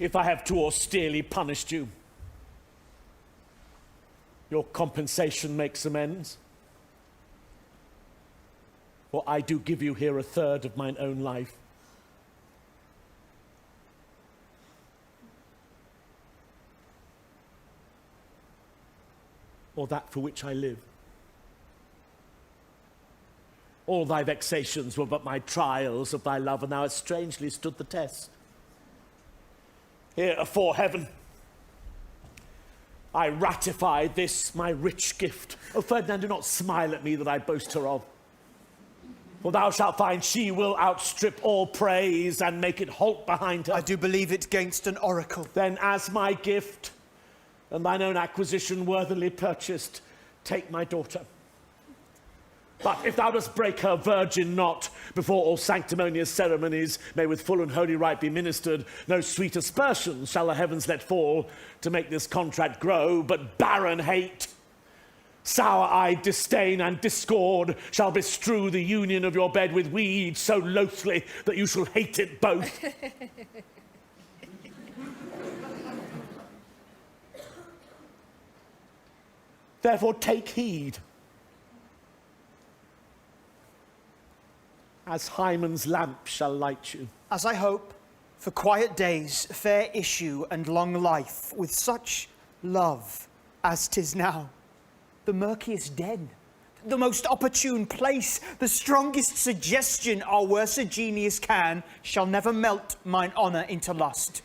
if I have too austerely punished you. Your compensation makes amends. For I do give you here a third of mine own life. Or that for which I live. All thy vexations were but my trials of thy love, and thou hast strangely stood the test. Here afore heaven, I ratify this my rich gift. Oh, Ferdinand, do not smile at me that I boast her of. For thou shalt find she will outstrip all praise and make it halt behind her. I do believe it 'gainst an oracle. Then as my gift, and thine own acquisition worthily purchased, take my daughter. But if thou dost break her virgin knot before all sanctimonious ceremonies may with full and holy rite be ministered, no sweet aspersions shall the heavens let fall to make this contract grow, but barren hate, sour-eyed disdain and discord shall bestrew the union of your bed with weeds so loathly that you shall hate it both. Therefore take heed, as Hymen's lamp shall light you. As I hope, for quiet days, fair issue and long life, with such love as 'tis now. The murkiest den, the most opportune place, the strongest suggestion our worser genius can, shall never melt mine honour into lust.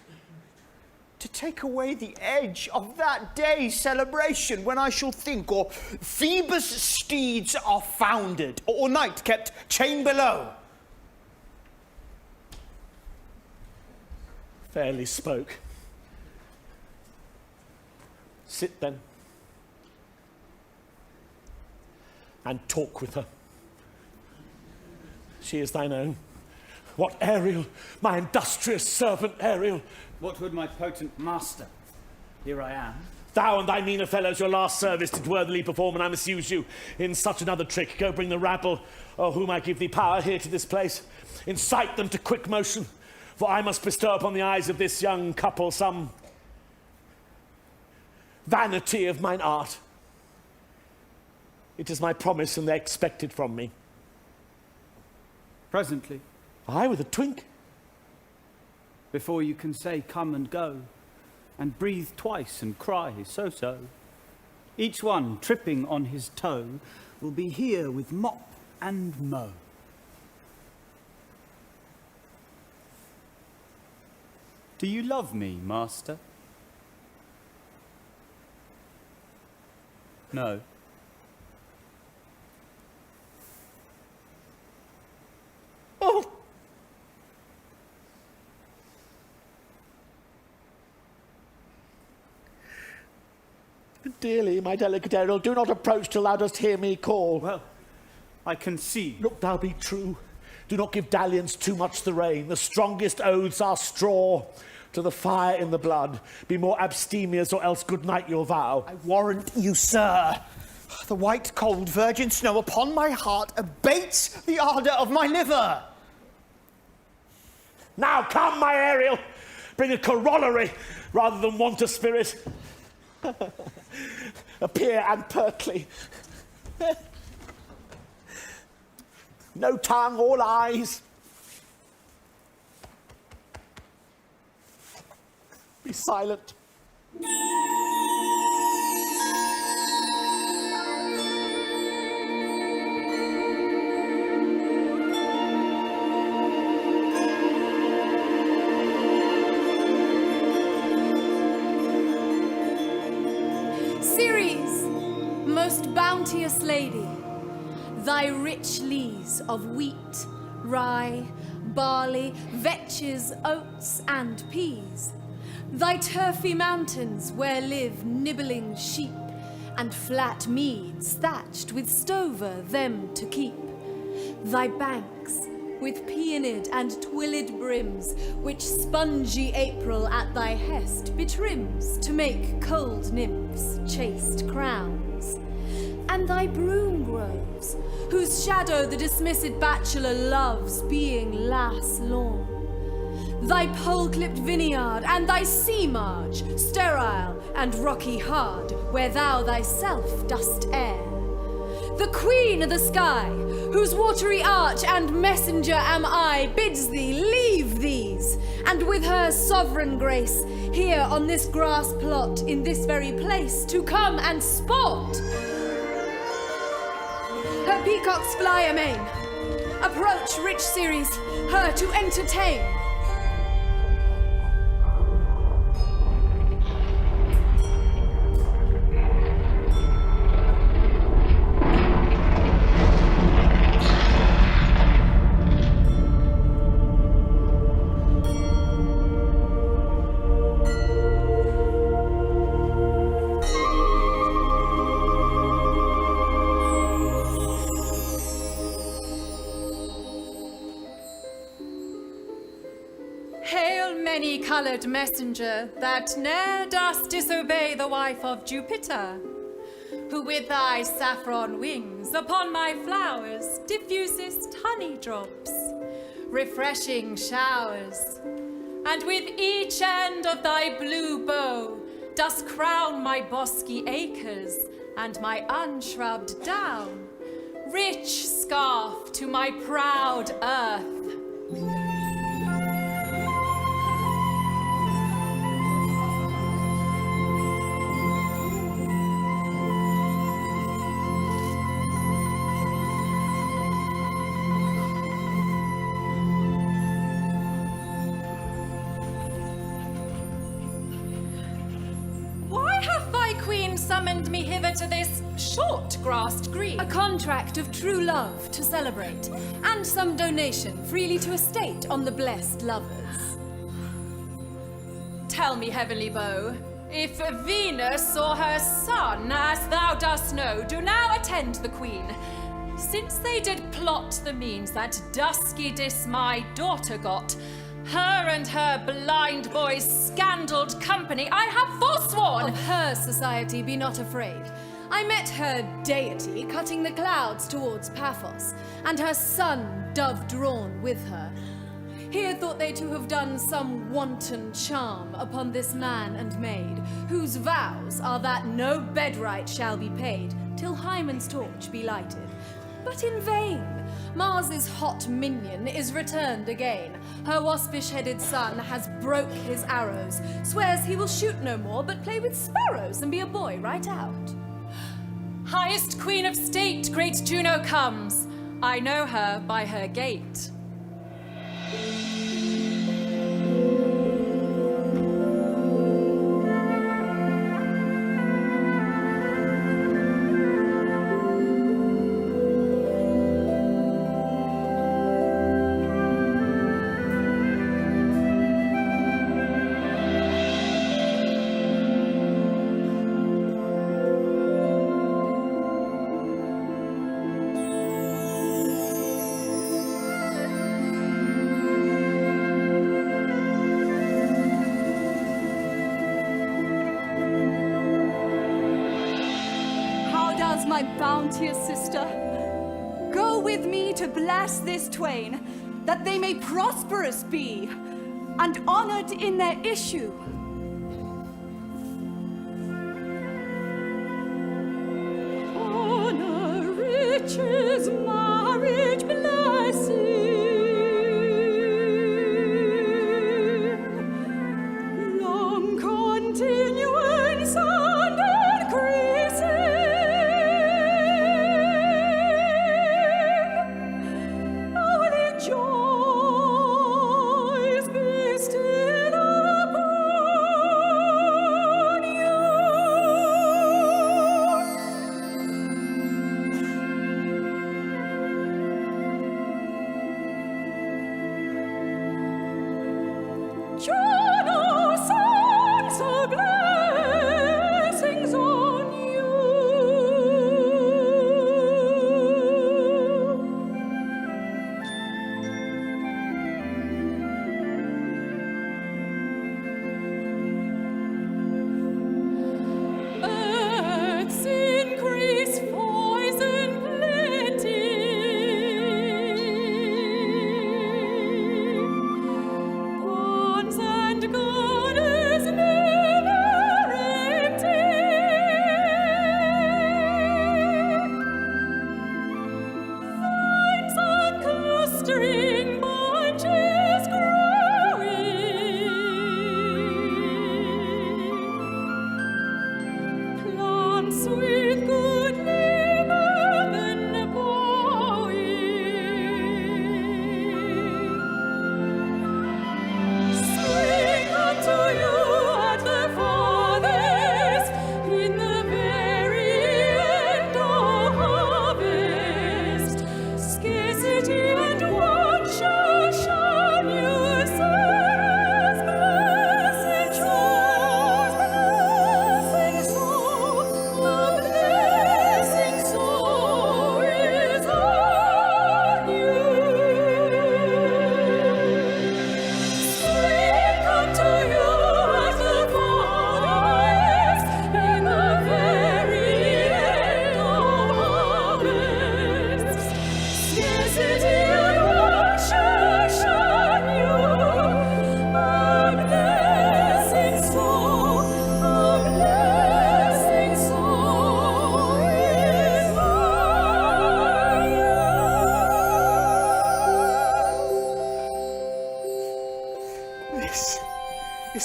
To take away the edge of that day's celebration, when I shall think, or Phoebus' steeds are founded, or night kept chain below. Fairly spoke. Sit then, and talk with her. She is thine own. What Ariel, my industrious servant Ariel. What would my potent master? Here I am. Thou and thy meaner fellows your last service did worthily perform, and I misuse you in such another trick. Go bring the rabble, o whom I give thee power, here to this place. Incite them to quick motion, for I must bestow upon the eyes of this young couple some vanity of mine art. It is my promise, and they expect it from me. Presently. Aye, with a twink. Before you can say come and go, and breathe twice and cry so-so. Each one tripping on his toe will be here with mop and mow. Do you love me, master? No. Oh! Dearly, my delicate Ariel, do not approach till thou dost hear me call. Well, I concede. Look thou be true. Do not give dalliance too much the rein. The strongest oaths are straw to the fire in the blood. Be more abstemious, or else good night your vow. I warrant you, sir. The white cold virgin snow upon my heart abates the ardour of my liver. Now come, my Ariel. Bring a corollary rather than want a spirit. Appear and pertly. No tongue, all eyes. Be silent. Most bounteous lady, thy rich lees of wheat, rye, barley, vetches, oats, and peas, thy turfy mountains where live nibbling sheep, and flat meads thatched with stover them to keep, thy banks with peonid and twilled brims, which spongy April at thy hest betrims to make cold nymphs chaste crowns, and thy broom groves, whose shadow the dismissed bachelor loves, being lass lorn, thy pole-clipped vineyard, and thy sea marge, sterile and rocky hard, where thou thyself dost err. The queen of the sky, whose watery arch and messenger am I, bids thee leave these, and with her sovereign grace, here on this grass plot, in this very place, to come and sport. Her peacocks fly amain. Approach, rich Ceres, her to entertain. Hail, many-coloured messenger, that ne'er dost disobey the wife of Jupiter, who with thy saffron wings upon my flowers diffusest honey drops, refreshing showers, and with each end of thy blue bow dost crown my bosky acres and my unshrubbed down, rich scarf to my proud earth. Summoned me hither to this short-grassed green. A contract of true love to celebrate, and some donation freely to estate on the blessed lovers. Tell me, heavenly bow, if Venus or her son, as thou dost know, do now attend the queen, since they did plot the means that dusky Dis my daughter got, her and her blind boy's scandaled company, I have forsworn. Of her society be not afraid. I met her deity cutting the clouds towards Paphos, and her son dove-drawn with her. Here thought they to have done some wanton charm upon this man and maid, whose vows are that no bedright shall be paid till Hymen's torch be lighted. But in vain. Mars's hot minion is returned again. Her waspish-headed son has broke his arrows, swears he will shoot no more, but play with sparrows and be a boy right out. Highest queen of state, great Juno comes. I know her by her gait. My bounteous sister, go with me to bless this twain, that they may prosperous be, and honored in their issue. Honor, riches, marriage, blessing, long continuance and increasing. Joys bestowed upon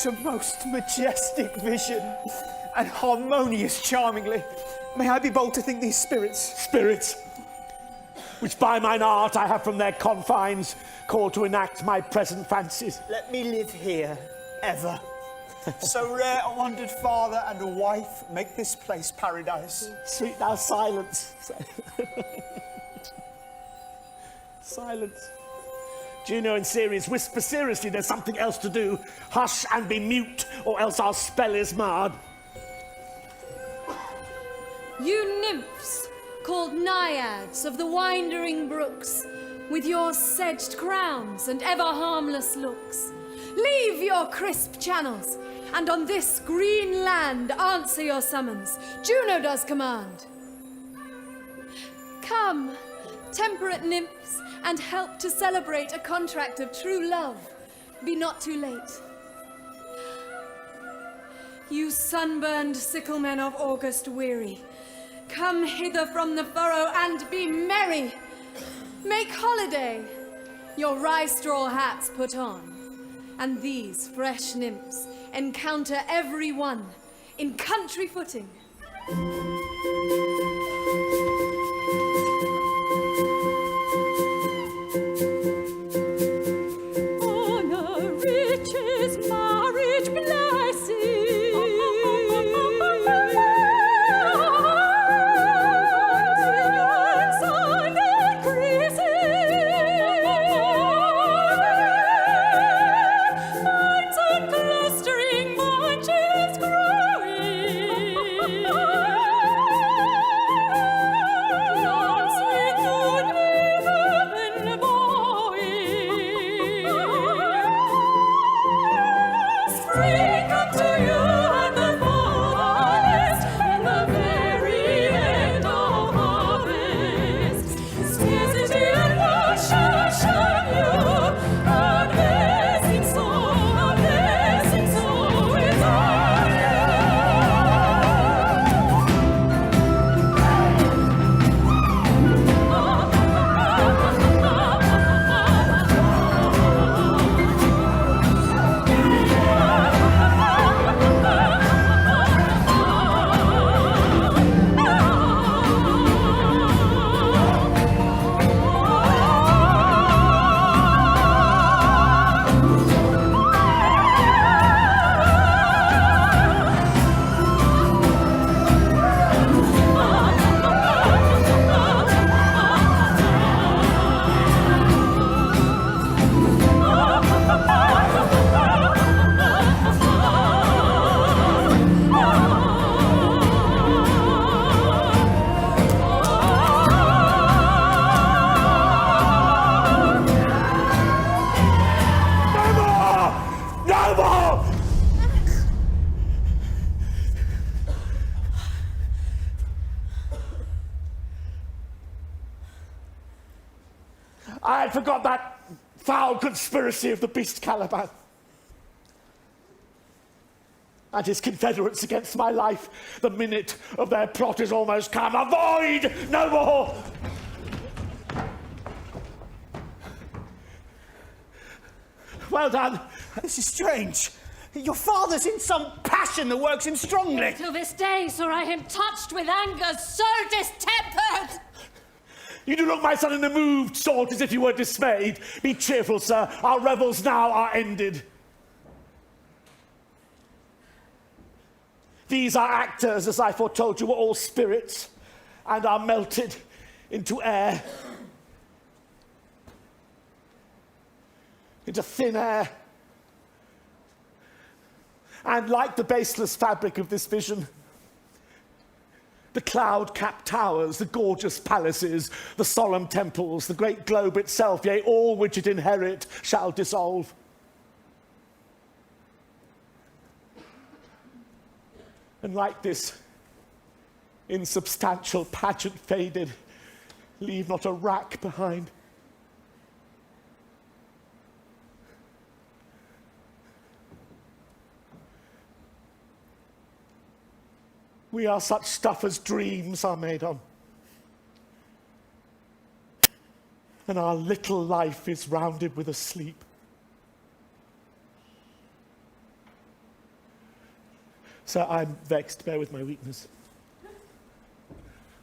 is a most majestic vision and harmonious charmingly. May I be bold to think these spirits? Spirits, which by mine art I have from their confines called to enact my present fancies. Let me live here, ever. So rare a wondered father and a wife make this place paradise. Sweet now silence. Silence. Juno and Ceres whisper seriously there's something else to do. Hush and be mute, or else our spell is marred. You nymphs, called naiads of the winding brooks, with your sedged crowns and ever harmless looks, leave your crisp channels, and on this green land answer your summons. Juno does command. Come, temperate nymphs, and help to celebrate a contract of true love. Be not too late. You sunburned sicklemen of August weary, come hither from the furrow and be merry. Make holiday, your rye straw hats put on, and these fresh nymphs encounter every one in country footing. Honor, riches, marriage, blessing. Son increasing. Vines and clustering bunches growing. Plants with goodly heaven bowing. Spring come to you at the forest, in the very end of harvest. Scarcity and want shall shun you. A blessing so is on No more! I had forgot that foul conspiracy of the beast Caliban and his confederates against my life. The minute of their plot is almost come. Avoid no more! Well done. This is strange. Your father's in some passion that works him strongly. Till this day saw I him touched with anger so distempered. You do look, my son, in a moved sort, as if you were dismayed. Be cheerful, sir. Our revels now are ended. These are actors, as I foretold you, were all spirits, and are melted into air, into thin air. And like the baseless fabric of this vision, the cloud-capped towers, the gorgeous palaces, the solemn temples, the great globe itself, yea, all which it inherit, shall dissolve. And like this insubstantial pageant faded, leave not a rack behind. We are such stuff as dreams are made on. And our little life is rounded with a sleep. Sir, I'm vexed. Bear with my weakness.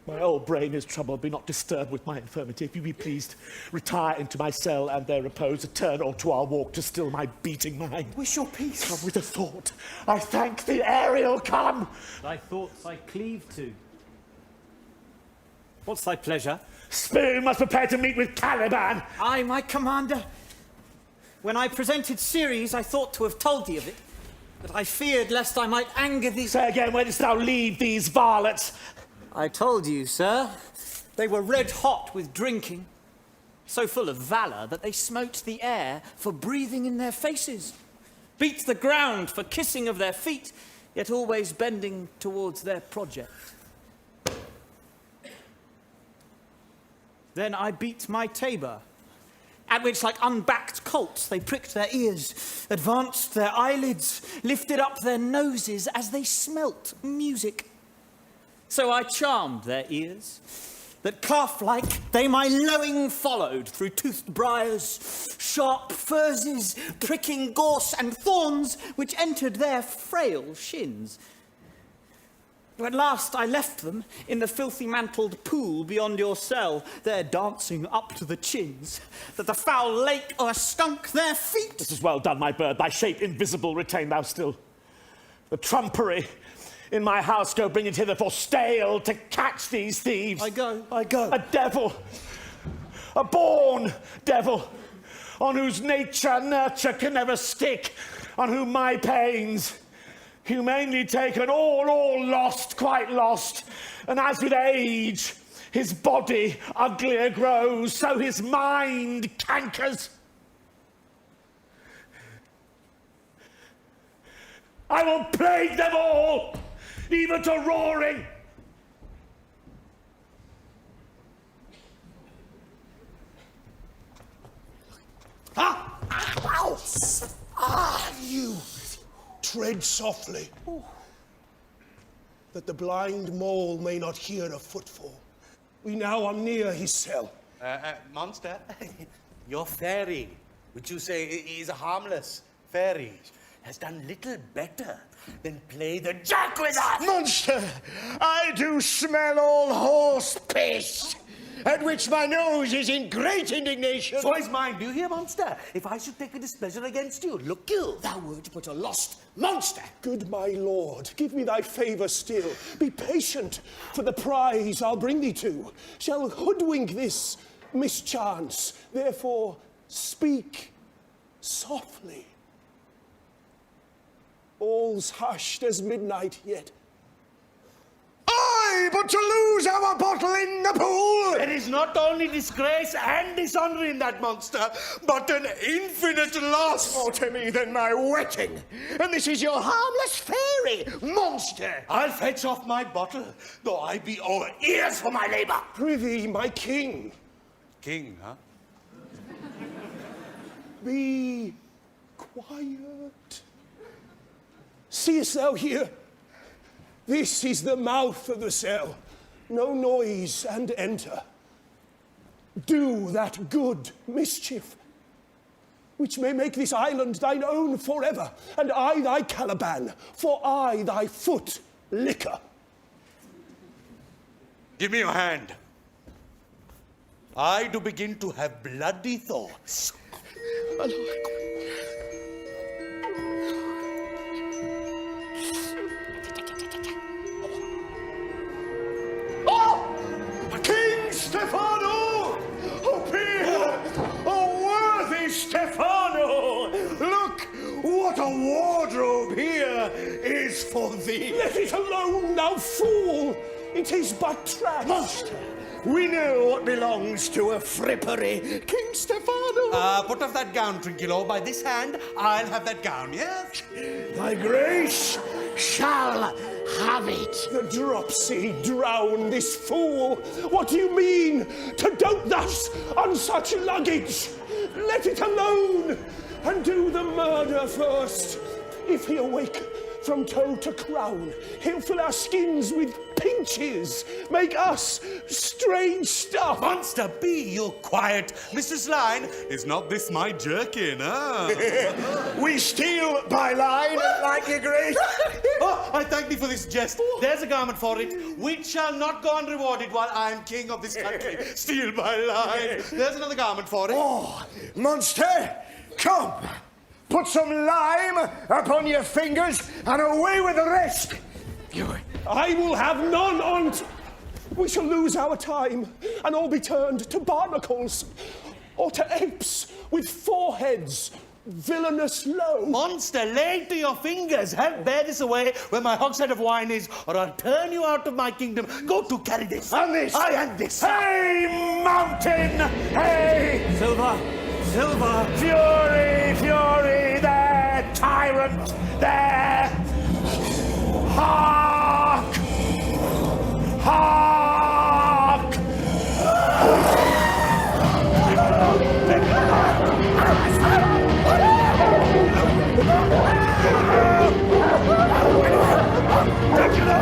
My old brain is troubled. Be not disturbed with my infirmity. If you be pleased, retire into my cell and there repose. A turn or two I'll walk to still my beating mind. Wish your peace. Come with a thought. I thank thee, Ariel, come! Thy thoughts I cleave to. What's thy pleasure? Spear must prepare to meet with Caliban. Aye, my commander. When I presented Ceres, I thought to have told thee of it, but I feared lest I might anger thee. Say again, where didst thou leave these varlets? I told you, sir. They were red hot with drinking, so full of valour that they smote the air for breathing in their faces, beat the ground for kissing of their feet, yet always bending towards their project. Then I beat my tabor, at which, like unbacked colts, they pricked their ears, advanced their eyelids, lifted up their noses as they smelt music. So I charmed their ears, that calf-like they my lowing followed through toothed briars, sharp furzes, pricking gorse and thorns, which entered their frail shins. At last I left them in the filthy-mantled pool beyond your cell, there dancing up to the chins, that the foul lake o'erstunk their feet. This is well done, my bird. Thy shape invisible retain thou still. The trumpery in my house go bring it hither for stale to catch these thieves. I go. A devil, a born devil, on whose nature nurture can never stick, on whom my pains, humanely taken, all lost, quite lost. And as with age his body uglier grows, so his mind cankers. I will plague them all, even to roaring. You tread softly, that the blind mole may not hear a footfall. We now are near his cell. Monster, your fairy, which you say is a harmless fairy, has done little better than play the jack with us. Monster, I do smell all horse piss, at which my nose is in great indignation. So is mine. Do you hear, monster? If I should take a displeasure against you, look you. Thou wert but a lost monster. Good my lord, give me thy favour still. Be patient, for the prize I'll bring thee to shall hoodwink this mischance. Therefore, speak softly. All's hushed as midnight yet. Aye, but to lose our bottle in the pool! There is not only disgrace and dishonour in that monster, but an infinite loss. More to me than my wetting. And this is your harmless fairy, monster. I'll fetch off my bottle, though I be over ears for my labour. Prithee, my king, King, huh? be quiet. Seest thou here? This is the mouth of the cell. No noise and enter. Do that good mischief, which may make this island thine own forever, and I thy Caliban, for I thy foot liquor. Give me your hand. I do begin to have bloody thoughts. King Stefano! Oh, peer! Oh, worthy Stefano! Look, what a wardrobe here is for thee! Let it alone, thou fool! It is but trash. Monster! We know what belongs to a frippery. King Stefano! Put off that gown, Trinculo. By this hand, I'll have that gown, yes? Thy grace shall have it. The dropsy drown this fool. What do you mean to dote thus on such luggage? Let it alone and do the murder first. If he awake, from toe to crown. He'll fill our skins with pinches, make us strange stuff. Monster, be you quiet. Mrs. Line, is not this my jerkin, huh? We steal by line, like your grace. Oh, I thank thee for this jest. There's a garment for it, which shall not go unrewarded while I am king of this country. Steal by line. There's another garment for it. Oh, monster, come. Put some lime upon your fingers and away with the rest. I will have none on't. We shall lose our time and all be turned to barnacles or to apes with foreheads villainous low. Monster, lay to your fingers. Help bear this away where my hogshead of wine is, or I'll turn you out of my kingdom. Go to carry this. And this. I and this. Hey, mountain! Hey! Silver! Silver! Fury, fury, there, tyrant, there! Hark! Hark! Dracula!